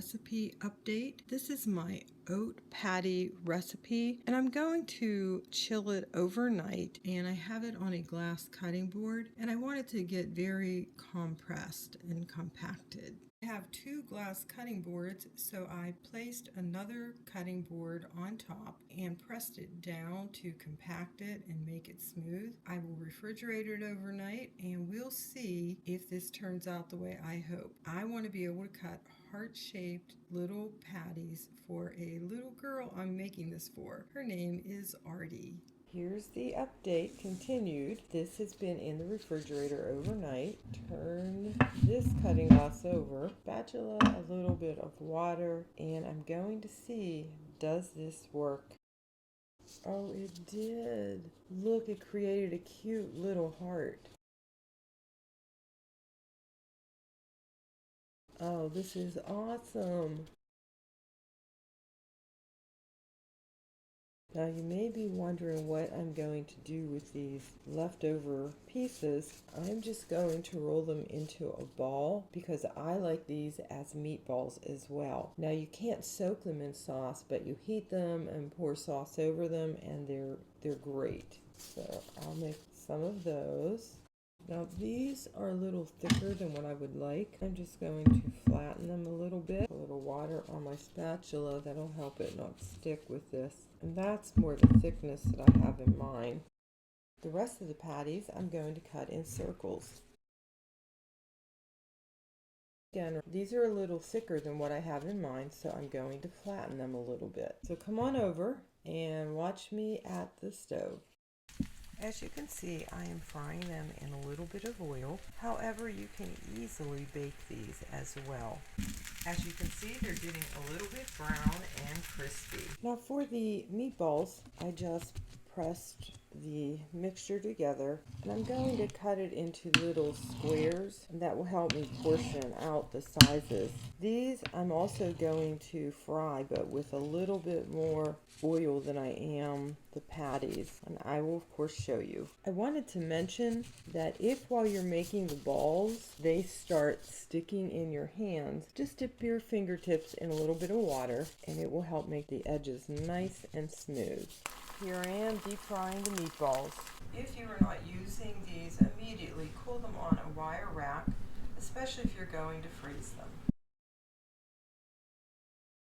recipe update. This is my oat patty recipe, and I'm going to chill it overnight, and I have it on a glass cutting board, and I want it to get very compressed and compacted. I have 2 glass cutting boards, so I placed another cutting board on top and pressed it down to compact it and make it smooth. I will refrigerate it overnight, and we'll see if this turns out the way I hope. I want to be able to cut heart-shaped little patties for a little girl I'm making this for. Her name is Artie. Here's the update continued. This has been in the refrigerator overnight. Turn this cutting glass over, spatula, a little bit of water, and I'm going to see, does this work? Oh, it did. Look, it created a cute little heart. Oh, this is awesome. Now you may be wondering what I'm going to do with these leftover pieces. I'm just going to roll them into a ball because I like these as meatballs as well. Now you can't soak them in sauce, but you heat them and pour sauce over them, and they're great. So I'll make some of those. Now these are a little thicker than what I would like. I'm just going to flatten them a little bit. A little water on my spatula, that'll help it not stick with this. And that's more the thickness that I have in mind. The rest of the patties I'm going to cut in circles. Again, these are a little thicker than what I have in mind, so I'm going to flatten them a little bit. So come on over and watch me at the stove. As you can see, I am frying them in a little bit of oil. However, you can easily bake these as well. As you can see, they're getting a little bit brown and crispy. Now for the meatballs, I just pressed the mixture together, and I'm going to cut it into little squares, and that will help me portion out the sizes. These I'm also going to fry, but with a little bit more oil than I am the patties, and I will of course show you. I wanted to mention that if while you're making the balls they start sticking in your hands, just dip your fingertips in a little bit of water and it will help make the edges nice and smooth. Here I am deep frying the meatballs. If you are not using these immediately, cool them on a wire rack, especially if you're going to freeze them.